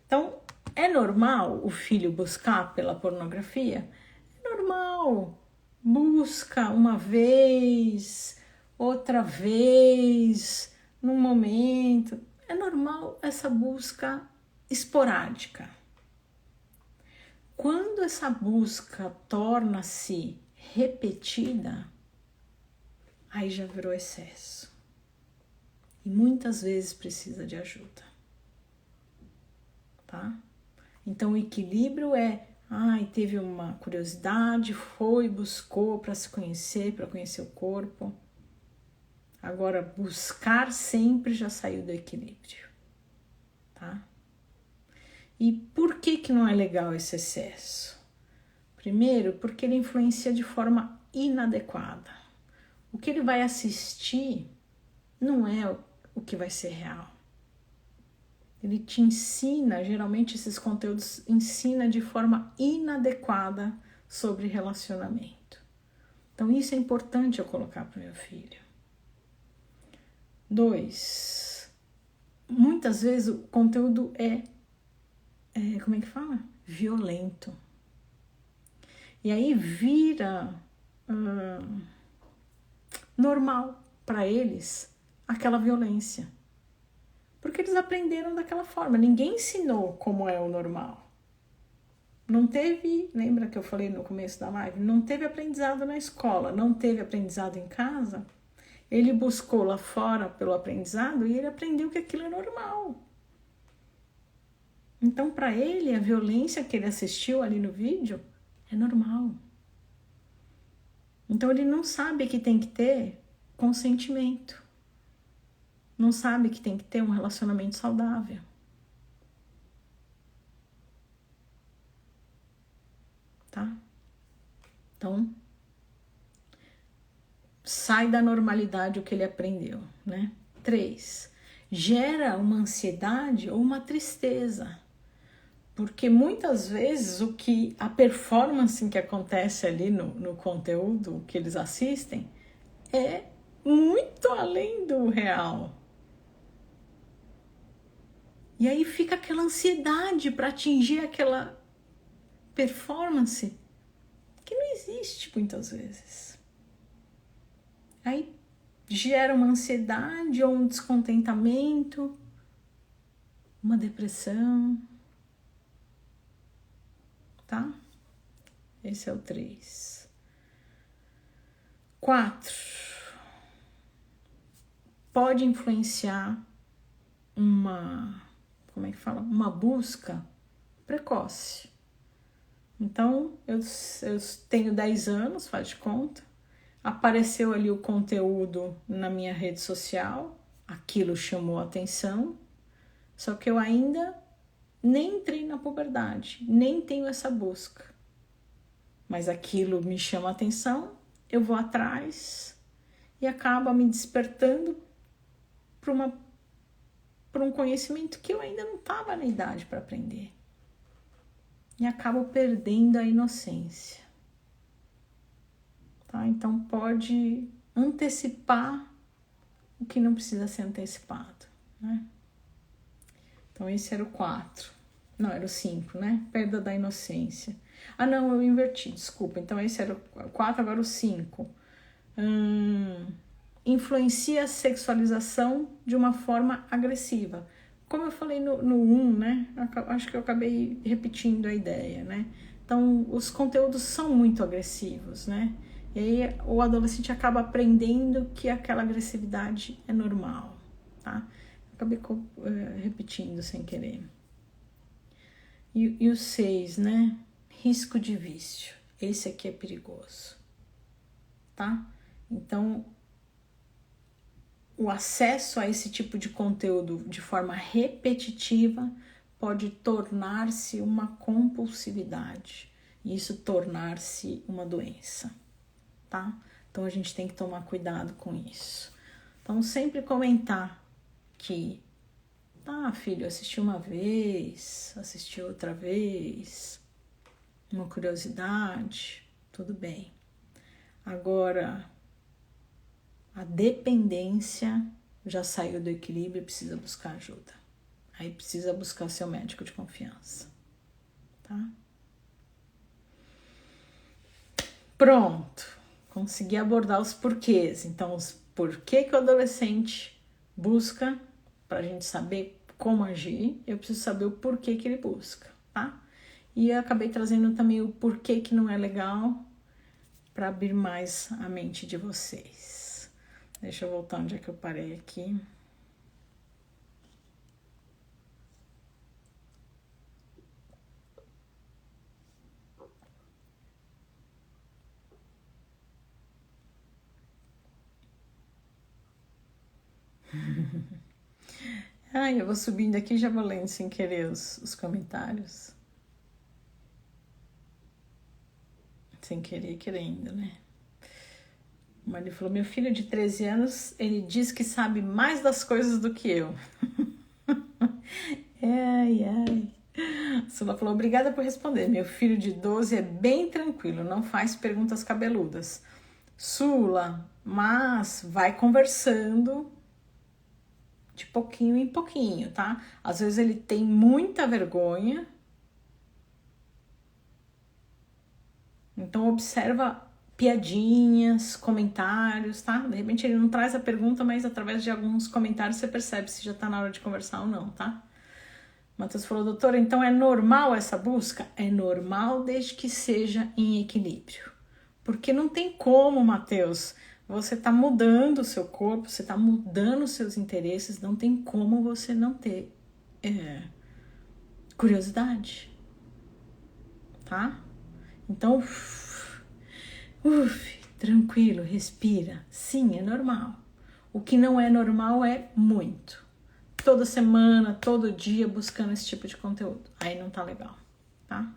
Então, é normal o filho buscar pela pornografia? É normal. Busca uma vez, outra vez, num momento. É normal essa busca esporádica. Quando essa busca torna-se repetida, aí já virou excesso. E muitas vezes precisa de ajuda. Tá? Então o equilíbrio teve uma curiosidade, buscou para se conhecer, para conhecer o corpo. Agora, buscar sempre já saiu do equilíbrio. Tá? E por que não é legal esse excesso? Primeiro, porque ele influencia de forma inadequada. O que ele vai assistir não é o que vai ser real. Ele te ensina, geralmente esses conteúdos ensina de forma inadequada sobre relacionamento. Então isso é importante eu colocar para o meu filho. 2, muitas vezes o conteúdo como é que fala? Violento. E aí vira normal para eles aquela violência. Porque eles aprenderam daquela forma. Ninguém ensinou como é o normal. Não teve, lembra que eu falei no começo da live? Não teve aprendizado na escola, não teve aprendizado em casa. Ele buscou lá fora pelo aprendizado e ele aprendeu que aquilo é normal. Então, para ele, a violência que ele assistiu ali no vídeo é normal. Então, ele não sabe que tem que ter consentimento. Não sabe que tem que ter um relacionamento saudável. tá? Então, sai da normalidade o que ele aprendeu, né? 3, gera uma ansiedade ou uma tristeza. Porque muitas vezes a performance que acontece ali no conteúdo que eles assistem é muito além do real. E aí fica aquela ansiedade para atingir aquela performance que não existe muitas vezes. Aí gera uma ansiedade ou um descontentamento, uma depressão, tá? Esse é o 3. 4. Pode influenciar uma busca precoce. Então, eu tenho 10 anos, faz de conta, apareceu ali o conteúdo na minha rede social, aquilo chamou a atenção, só que eu ainda nem entrei na puberdade, nem tenho essa busca. Mas aquilo me chama a atenção, eu vou atrás e acaba me despertando para um conhecimento que eu ainda não estava na idade para aprender. E acabo perdendo a inocência. Tá? Então pode antecipar o que não precisa ser antecipado, né? Então esse era o 4. Não, era o 5, né? Perda da inocência. Ah, não, eu inverti, desculpa. Então esse era o 4, agora o 5. Influencia a sexualização de uma forma agressiva. Como eu falei no 1, né? Acho que eu acabei repetindo a ideia, né? Então, os conteúdos são muito agressivos, né? E aí o adolescente acaba aprendendo que aquela agressividade é normal, tá? Acabei repetindo sem querer. E o 6, né? Risco de vício. Esse aqui é perigoso, tá? Então, o acesso a esse tipo de conteúdo de forma repetitiva pode tornar-se uma compulsividade e isso tornar-se uma doença, tá? Então a gente tem que tomar cuidado com isso. Então sempre comentar que, tá, filho, assisti uma vez, assisti outra vez, uma curiosidade, tudo bem. Agora, a dependência já saiu do equilíbrio e precisa buscar ajuda. Aí precisa buscar seu médico de confiança, tá? Pronto, consegui abordar os porquês. Então, os porquê que o adolescente busca, para a gente saber como agir, eu preciso saber o porquê que ele busca, tá? E eu acabei trazendo também o porquê que não é legal, para abrir mais a mente de vocês. Deixa eu voltar onde é que eu parei aqui. Ai, eu vou subindo aqui e já vou lendo sem querer os comentários. Sem querer, querendo, né? Mas ele falou, meu filho de 13 anos, ele diz que sabe mais das coisas do que eu. Ai, ai. Sula falou, obrigada por responder. Meu filho de 12 é bem tranquilo, não faz perguntas cabeludas. Sula, mas vai conversando de pouquinho em pouquinho, tá? Às vezes ele tem muita vergonha. Então observa piadinhas, comentários, tá? De repente ele não traz a pergunta, mas através de alguns comentários você percebe se já tá na hora de conversar ou não, tá? Matheus falou, doutora, então é normal essa busca? É normal desde que seja em equilíbrio. Porque não tem como, Matheus, você tá mudando o seu corpo, você tá mudando os seus interesses, não tem como você não ter curiosidade, tá? Então, tranquilo, respira. Sim, é normal. O que não é normal é muito. Toda semana, todo dia buscando esse tipo de conteúdo. Aí não tá legal, tá?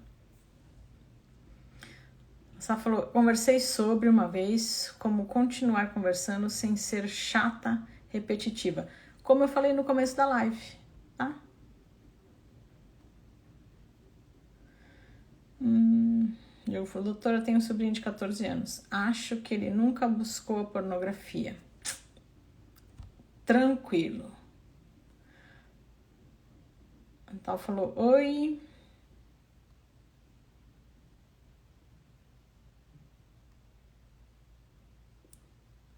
Só falou, conversei sobre uma vez como continuar conversando sem ser chata, repetitiva. Como eu falei no começo da live, tá? Eu falei, doutora, eu tenho um sobrinho de 14 anos. Acho que ele nunca buscou a pornografia. Tranquilo. Então falou, oi.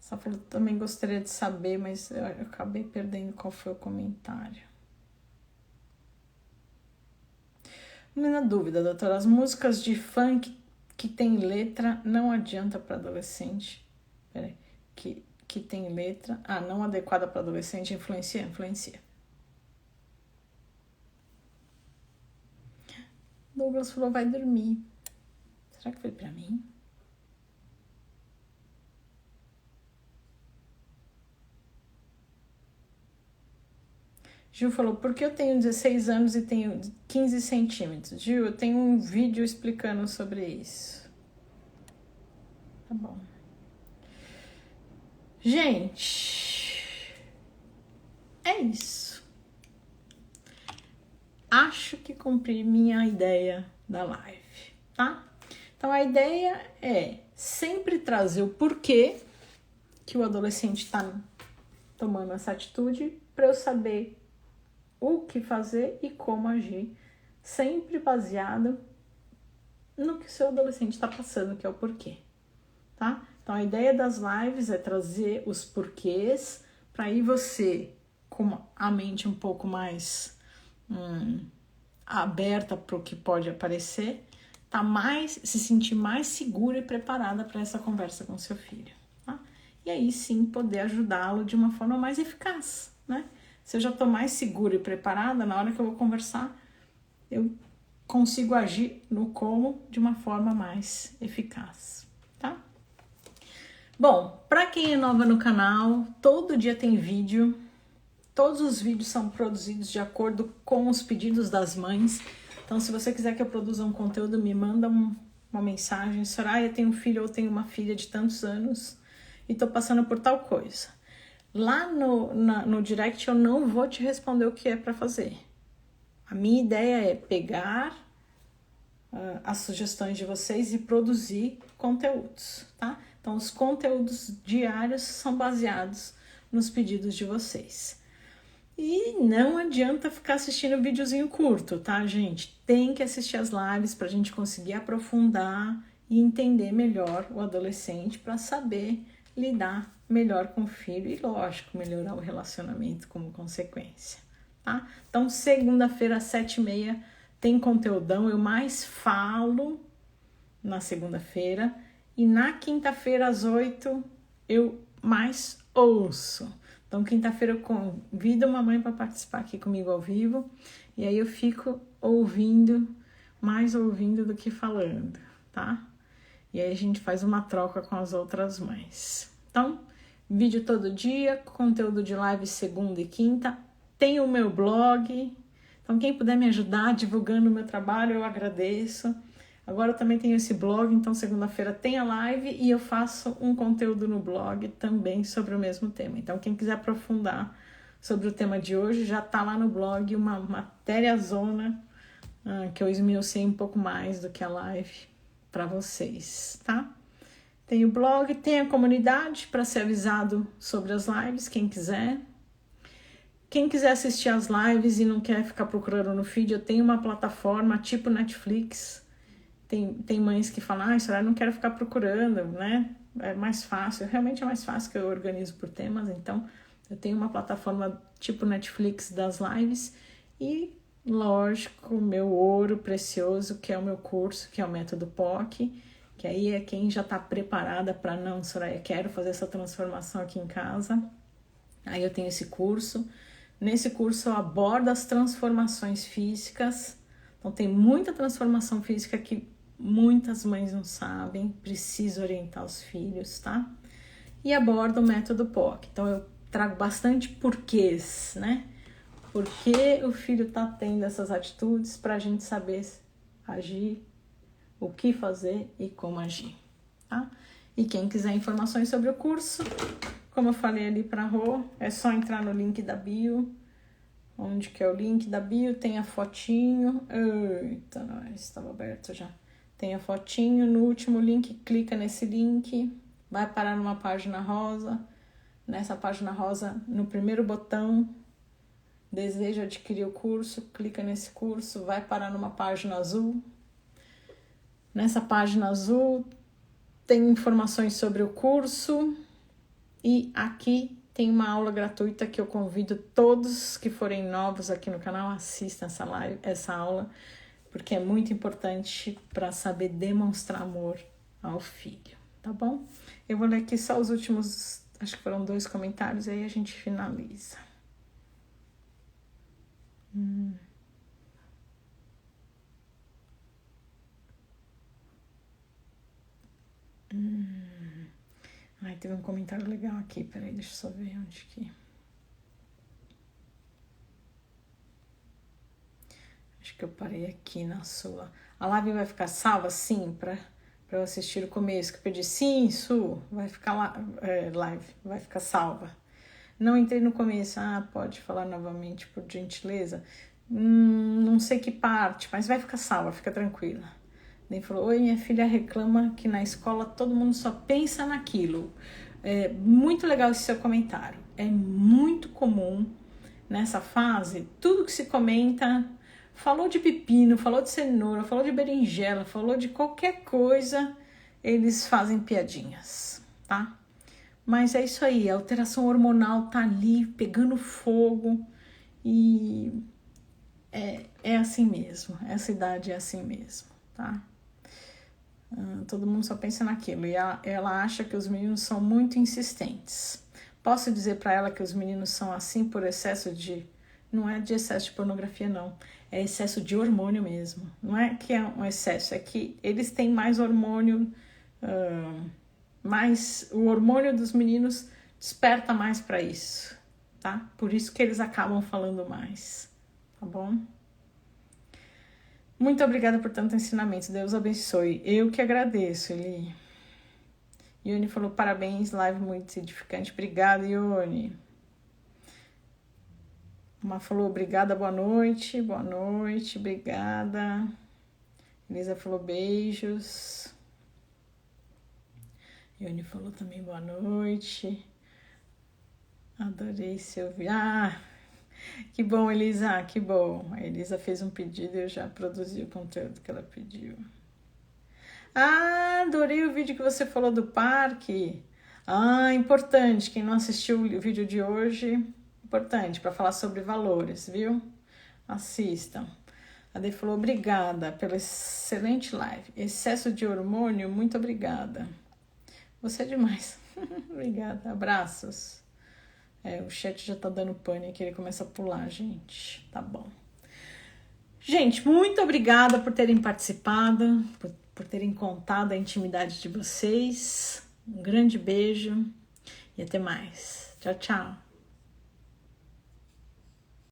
Só falou, também gostaria de saber, mas eu acabei perdendo qual foi o comentário. Na dúvida, doutora, as músicas de funk que tem letra não adianta para adolescente. Peraí, que tem letra, não adequada para adolescente, influencia. Douglas falou, vai dormir. Será que foi para mim? Gil falou, porque eu tenho 16 anos e tenho 15 centímetros? Gil, eu tenho um vídeo explicando sobre isso. Tá bom. Gente, é isso. Acho que cumpri minha ideia da live, tá? Então a ideia é sempre trazer o porquê que o adolescente está tomando essa atitude para eu saber o que fazer e como agir, sempre baseado no que o seu adolescente está passando, que é o porquê, tá? Então a ideia das lives é trazer os porquês para aí você, com a mente um pouco mais aberta para o que pode aparecer, se sentir mais segura e preparada para essa conversa com seu filho, tá? E aí sim poder ajudá-lo de uma forma mais eficaz, né? Se eu já estou mais segura e preparada, na hora que eu vou conversar, eu consigo agir no como de uma forma mais eficaz, tá? Bom, para quem é nova no canal, todo dia tem vídeo. Todos os vídeos são produzidos de acordo com os pedidos das mães. Então, se você quiser que eu produza um conteúdo, me manda uma mensagem. Soraya, tenho um filho ou tenho uma filha de tantos anos e tô passando por tal coisa. Lá no direct eu não vou te responder o que é para fazer. A minha ideia é pegar as sugestões de vocês e produzir conteúdos, tá? Então, os conteúdos diários são baseados nos pedidos de vocês. E não adianta ficar assistindo videozinho curto, tá, gente? Tem que assistir as lives pra gente conseguir aprofundar e entender melhor o adolescente para saber lidar melhor com o filho e, lógico, melhorar o relacionamento como consequência, tá? Então, segunda-feira às 7h30 tem conteúdão, eu mais falo na segunda-feira e na quinta-feira às 8 eu mais ouço. Então, quinta-feira eu convido a mamãe para participar aqui comigo ao vivo e aí eu fico mais ouvindo do que falando, tá? E aí a gente faz uma troca com as outras mães. Então, vídeo todo dia, conteúdo de live segunda e quinta. Tem o meu blog. Então, quem puder me ajudar divulgando o meu trabalho, eu agradeço. Agora eu também tenho esse blog, então segunda-feira tem a live e eu faço um conteúdo no blog também sobre o mesmo tema. Então, quem quiser aprofundar sobre o tema de hoje, já tá lá no blog uma matéria zona que eu esmiucei um pouco mais do que a live para vocês, tá? Tem o blog, tem a comunidade para ser avisado sobre as lives, quem quiser. Quem quiser assistir as lives e não quer ficar procurando no feed, eu tenho uma plataforma tipo Netflix. Tem mães que falam, Soraya, não quero ficar procurando, né? É mais fácil, realmente é mais fácil que eu organizo por temas, então eu tenho uma plataforma tipo Netflix das lives e, lógico, o meu ouro precioso, que é o meu curso, que é o Método POC, que aí é quem já está preparada para não, Soraya, quero fazer essa transformação aqui em casa. Aí eu tenho esse curso. Nesse curso eu abordo as transformações físicas. Então tem muita transformação física que muitas mães não sabem, preciso orientar os filhos, tá? E abordo o método POC. Então eu trago bastante porquês, né? Por que o filho tá tendo essas atitudes para a gente saber agir o que fazer e como agir, tá? E quem quiser informações sobre o curso, como eu falei ali para a Rô, é só entrar no link da bio. Onde que é o link da bio? Tem a fotinho. Eita, estava aberto já. Tem a fotinho. No último link, clica nesse link. Vai parar numa página rosa. Nessa página rosa, no primeiro botão, deseja adquirir o curso. Clica nesse curso. Vai parar numa página azul. Nessa página azul, tem informações sobre o curso. E aqui tem uma aula gratuita que eu convido todos que forem novos aqui no canal, assistam essa aula, porque é muito importante para saber demonstrar amor ao filho, tá bom? Eu vou ler aqui só os últimos, acho que foram 2 comentários, aí a gente finaliza. Ai, teve um comentário legal aqui, peraí, deixa eu só ver onde que... Acho que eu parei aqui na sua... A live vai ficar salva, sim, para eu assistir o começo, que eu pedi, sim, Su, vai ficar live, vai ficar salva. Não entrei no começo, pode falar novamente, por gentileza? Não sei que parte, mas vai ficar salva, fica tranquila. Ele falou, oi, minha filha reclama que na escola todo mundo só pensa naquilo. É muito legal esse seu comentário. É muito comum nessa fase, tudo que se comenta, falou de pepino, falou de cenoura, falou de berinjela, falou de qualquer coisa, eles fazem piadinhas, tá? Mas é isso aí, a alteração hormonal tá ali, pegando fogo e é assim mesmo, essa idade é assim mesmo, tá? Todo mundo só pensa naquilo e ela acha que os meninos são muito insistentes. Posso dizer para ela que os meninos são assim por excesso de... Não é de excesso de pornografia, não. É excesso de hormônio mesmo. Não é que é um excesso, é que eles têm mais hormônio... Mas o hormônio dos meninos desperta mais para isso, tá? Por isso que eles acabam falando mais, tá bom? Muito obrigada por tanto ensinamento. Deus abençoe. Eu que agradeço, Eli. Ione falou, parabéns, live muito edificante. Obrigada, Ione. Uma falou, obrigada, boa noite, obrigada. Elisa falou, beijos. Ione falou também, boa noite. Adorei se ouvir. Que bom, Elisa, que bom. A Elisa fez um pedido e eu já produzi o conteúdo que ela pediu. Adorei o vídeo que você falou do parque. Importante. Quem não assistiu o vídeo de hoje, importante, para falar sobre valores, viu? Assistam. A Dê falou, obrigada pela excelente live. Excesso de hormônio, muito obrigada. Você é demais. Obrigada, abraços. O chat já tá dando pane aqui, ele começa a pular, gente. Tá bom. Gente, muito obrigada por terem participado, por terem contado a intimidade de vocês. Um grande beijo e até mais. Tchau, tchau.